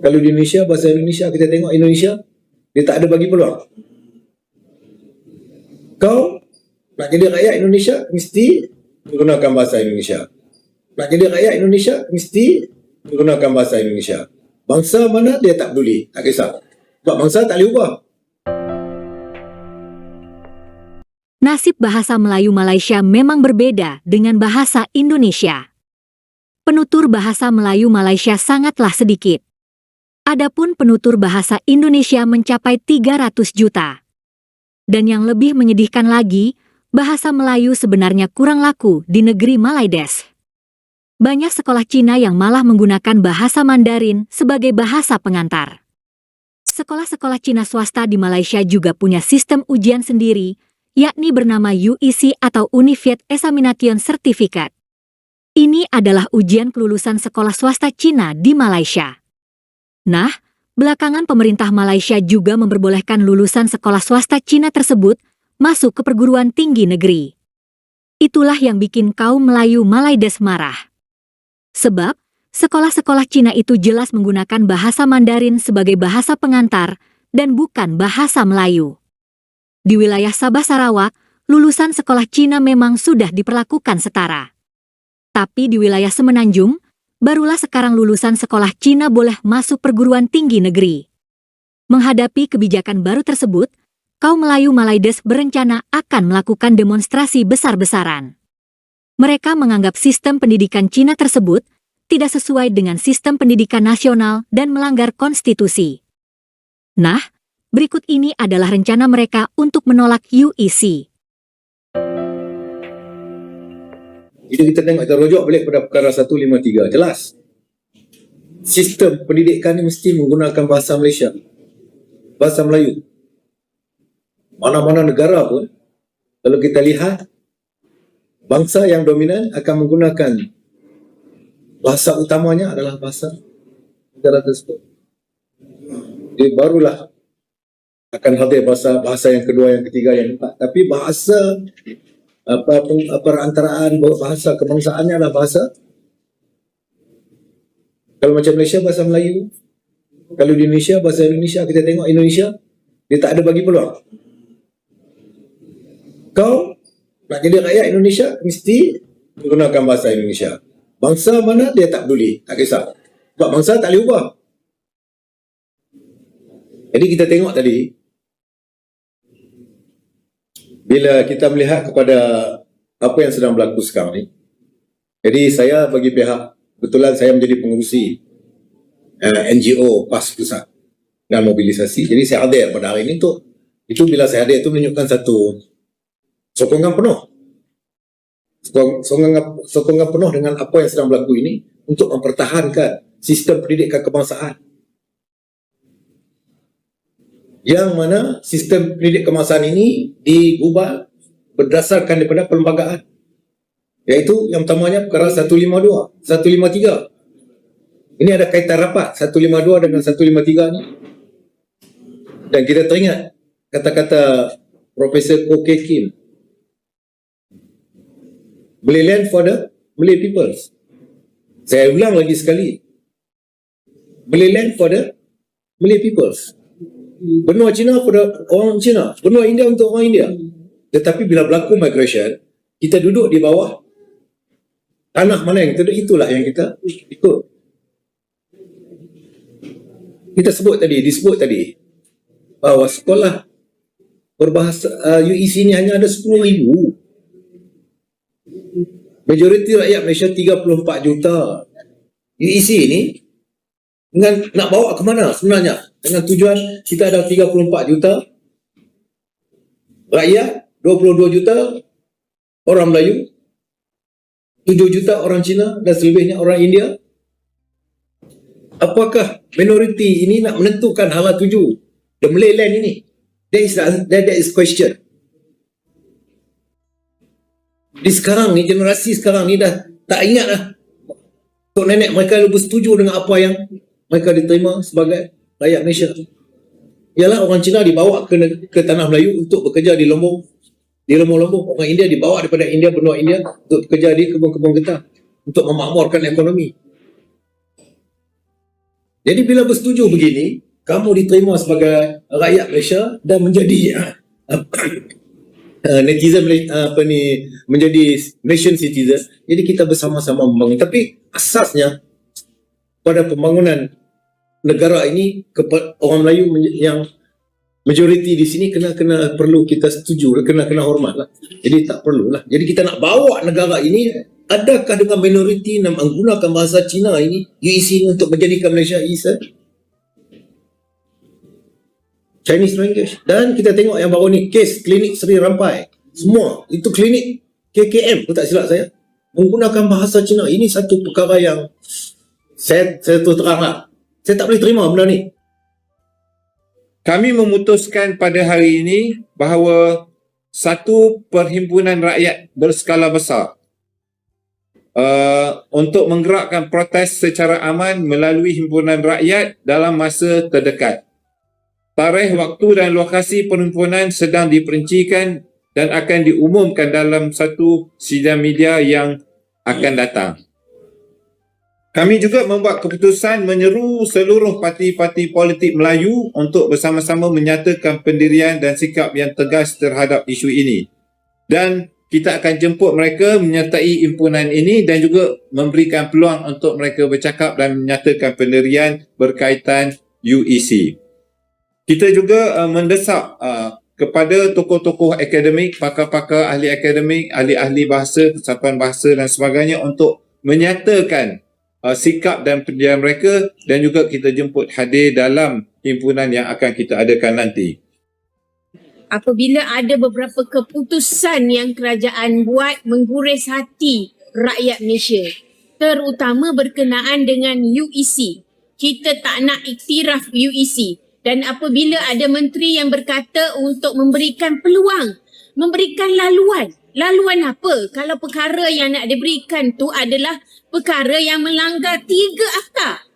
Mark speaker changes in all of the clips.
Speaker 1: Kalau di Indonesia, bahasa Indonesia, kita tengok Indonesia, dia tak ada bagi peluang. Kau nak jadi rakyat Indonesia, mesti menggunakan bahasa Indonesia. Nak jadi rakyat Indonesia, mesti menggunakan bahasa Indonesia. Bangsa mana, dia tak peduli, tak kisah. Sebab bangsa tak boleh ubah.
Speaker 2: Nasib bahasa Melayu Malaysia memang berbeda dengan bahasa Indonesia. Penutur bahasa Melayu Malaysia sangatlah sedikit. Adapun penutur bahasa Indonesia mencapai 300 juta. Dan yang lebih menyedihkan lagi, bahasa Melayu sebenarnya kurang laku di negeri Malaides. Banyak sekolah Cina yang malah menggunakan bahasa Mandarin sebagai bahasa pengantar. Sekolah-sekolah Cina swasta di Malaysia juga punya sistem ujian sendiri, yakni bernama UEC atau Unified Examination Certificate. Ini adalah ujian kelulusan sekolah swasta Cina di Malaysia. Nah, belakangan pemerintah Malaysia juga memperbolehkan lulusan sekolah swasta Cina tersebut masuk ke perguruan tinggi negeri. Itulah yang bikin kaum Melayu Malaides marah. Sebab, sekolah-sekolah Cina itu jelas menggunakan bahasa Mandarin sebagai bahasa pengantar dan bukan bahasa Melayu. Di wilayah Sabah Sarawak, lulusan sekolah Cina memang sudah diperlakukan setara. Tapi di wilayah Semenanjung, barulah sekarang lulusan sekolah Cina boleh masuk perguruan tinggi negeri. Menghadapi kebijakan baru tersebut, kaum Melayu Malaides berencana akan melakukan demonstrasi besar-besaran. Mereka menganggap sistem pendidikan Cina tersebut tidak sesuai dengan sistem pendidikan nasional dan melanggar konstitusi. Nah, berikut ini adalah rencana mereka untuk menolak UEC.
Speaker 1: Jadi kita tengok, kita rujuk balik pada perkara 153. Jelas. Sistem pendidikan ini mesti menggunakan bahasa Malaysia. Bahasa Melayu. Mana-mana negara pun, kalau kita lihat, bangsa yang dominan akan menggunakan bahasa utamanya adalah bahasa negara tersebut. Jadi barulah akan hadir bahasa yang kedua, yang ketiga, yang keempat. Tapi bahasa perantaraan bahasa kebangsaannya adalah bahasa. Kalau macam Malaysia, bahasa Melayu. Kalau di Indonesia, bahasa Indonesia, kita tengok Indonesia, dia tak ada bagi peluang. Kau nak jadi rakyat Indonesia, mesti menggunakan bahasa Indonesia. Bangsa mana, dia tak peduli, tak kisah. Sebab bangsa tak boleh ubah. Jadi kita tengok tadi, bila kita melihat kepada apa yang sedang berlaku sekarang ni, jadi saya bagi pihak, kebetulan saya menjadi pengurusi NGO PAS Pusat dan Mobilisasi, jadi saya hadir pada hari ini untuk, itu bila saya hadir itu menunjukkan satu sokongan penuh. Sokongan penuh dengan apa yang sedang berlaku ini untuk mempertahankan sistem pendidikan kebangsaan. Yang mana sistem pendidik kebangsaan ini diubah berdasarkan daripada perlembagaan. Iaitu yang pertamanya perkara 152, 153. Ini ada kaitan rapat 152 dengan 153 ni. Dan kita teringat kata-kata Profesor Koh Keng Kim. Malay land for the Malay peoples. Saya ulang lagi sekali. Malay land for the Malay peoples. Benua Cina pada orang Cina, benua India untuk orang India. Tetapi bila berlaku migration, kita duduk di bawah tanah mana yang kita duduk, itulah yang kita ikut. Kita disebut tadi bahawa sekolah berbahasa UEC ini hanya ada 10,000. Majoriti rakyat Malaysia 34 juta. UEC ini nak bawa ke mana sebenarnya? Dengan tujuan kita ada 34 juta rakyat, 22 juta orang Melayu, 7 juta orang Cina dan selebihnya orang India. Apakah minoriti ini nak menentukan hala tuju the Malay land ini? That is question. Di sekarang ni, generasi sekarang ni dah tak ingat lah. Tok nenek mereka lebih setuju dengan apa yang mereka diterima sebagai rakyat Malaysia. Ialah orang Cina dibawa ke tanah Melayu untuk bekerja di Lombok, di Lombok. Orang India dibawa daripada India, benua India untuk bekerja di kebun-kebun getah untuk memakmurkan ekonomi. Jadi bila bersetuju begini, kamu diterima sebagai rakyat Malaysia dan menjadi netizen menjadi nation citizen. Jadi kita bersama-sama membangun. Tapi asasnya pada pembangunan negara ini, orang Melayu yang majoriti di sini kena perlu kita setuju, kena hormat lah. Jadi tak perlulah. Jadi kita nak bawa negara ini, adakah dengan minoriti yang menggunakan bahasa Cina ini, UEC ini untuk menjadikan Malaysia is a Chinese language. Dan kita tengok yang baru ni, kes klinik Seri Rampai. Semua, itu klinik KKM, tak silap saya, menggunakan bahasa Cina. Ini satu perkara yang saya terus terang lah, saya tak boleh terima benda ni.
Speaker 3: Kami memutuskan pada hari ini bahawa satu perhimpunan rakyat berskala besar untuk menggerakkan protes secara aman melalui himpunan rakyat dalam masa terdekat. Tarikh, waktu dan lokasi perhimpunan sedang diperincikan dan akan diumumkan dalam satu sidang media yang akan datang. Kami juga membuat keputusan menyeru seluruh parti-parti politik Melayu untuk bersama-sama menyatakan pendirian dan sikap yang tegas terhadap isu ini. Dan kita akan jemput mereka menyertai himpunan ini dan juga memberikan peluang untuk mereka bercakap dan menyatakan pendirian berkaitan UEC. Kita juga mendesak kepada tokoh-tokoh akademik, pakar-pakar ahli akademik, ahli-ahli bahasa, kesatuan bahasa dan sebagainya untuk menyatakan sikap dan pendirian mereka, dan juga kita jemput hadir dalam himpunan yang akan kita adakan nanti.
Speaker 4: Apabila ada beberapa keputusan yang kerajaan buat mengguris hati rakyat Malaysia, terutama berkenaan dengan UEC. Kita tak nak iktiraf UEC. Dan apabila ada menteri yang berkata untuk memberikan peluang, memberikan laluan. Laluan apa? Kalau perkara yang nak diberikan tu adalah perkara yang melanggar 3 akta.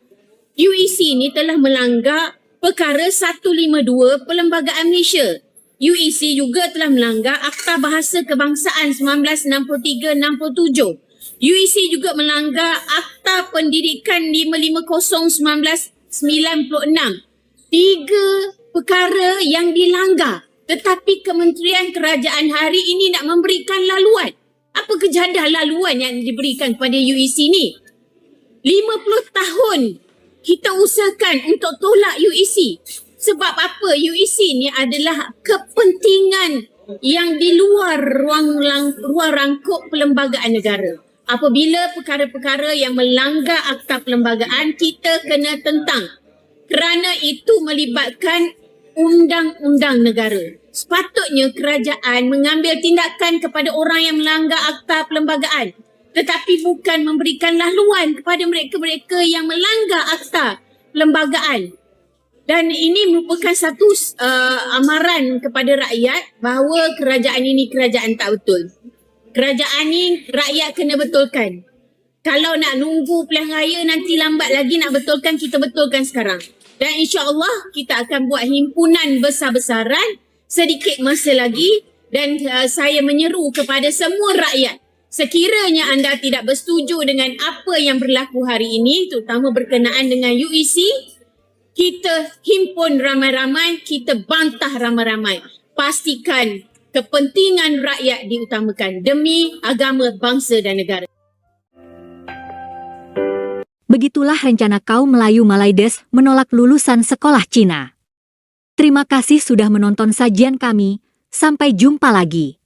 Speaker 4: UEC ni telah melanggar perkara 152 Perlembagaan Malaysia. UEC juga telah melanggar Akta Bahasa Kebangsaan 1963-67. UEC juga melanggar Akta Pendidikan 550-1996. 3 perkara yang dilanggar. Tetapi Kementerian Kerajaan hari ini nak memberikan laluan. Apa kejadah laluan yang diberikan kepada UEC ni? 50 tahun kita usahakan untuk tolak UEC. Sebab apa? UEC ni adalah kepentingan yang di luar ruang rangkup perlembagaan negara. Apabila perkara-perkara yang melanggar akta perlembagaan, kita kena tentang. Kerana itu melibatkan undang-undang negara. Sepatutnya kerajaan mengambil tindakan kepada orang yang melanggar akta perlembagaan, tetapi bukan memberikan laluan kepada mereka-mereka yang melanggar akta perlembagaan. Dan ini merupakan satu amaran kepada rakyat bahawa kerajaan ini kerajaan tak betul. Kerajaan ini rakyat kena betulkan. Kalau nak nunggu pilihan raya nanti lambat lagi nak betulkan, kita betulkan sekarang. Dan insya-Allah kita akan buat himpunan besar-besaran sedikit masa lagi, dan saya menyeru kepada semua rakyat, sekiranya anda tidak bersetuju dengan apa yang berlaku hari ini, terutama berkenaan dengan UEC, kita himpun ramai-ramai, kita bantah ramai-ramai. Pastikan kepentingan rakyat diutamakan demi agama, bangsa dan negara.
Speaker 2: Begitulah rencana kaum Melayu Malaides menolak lulusan sekolah Cina. Terima kasih sudah menonton sajian kami. Sampai jumpa lagi.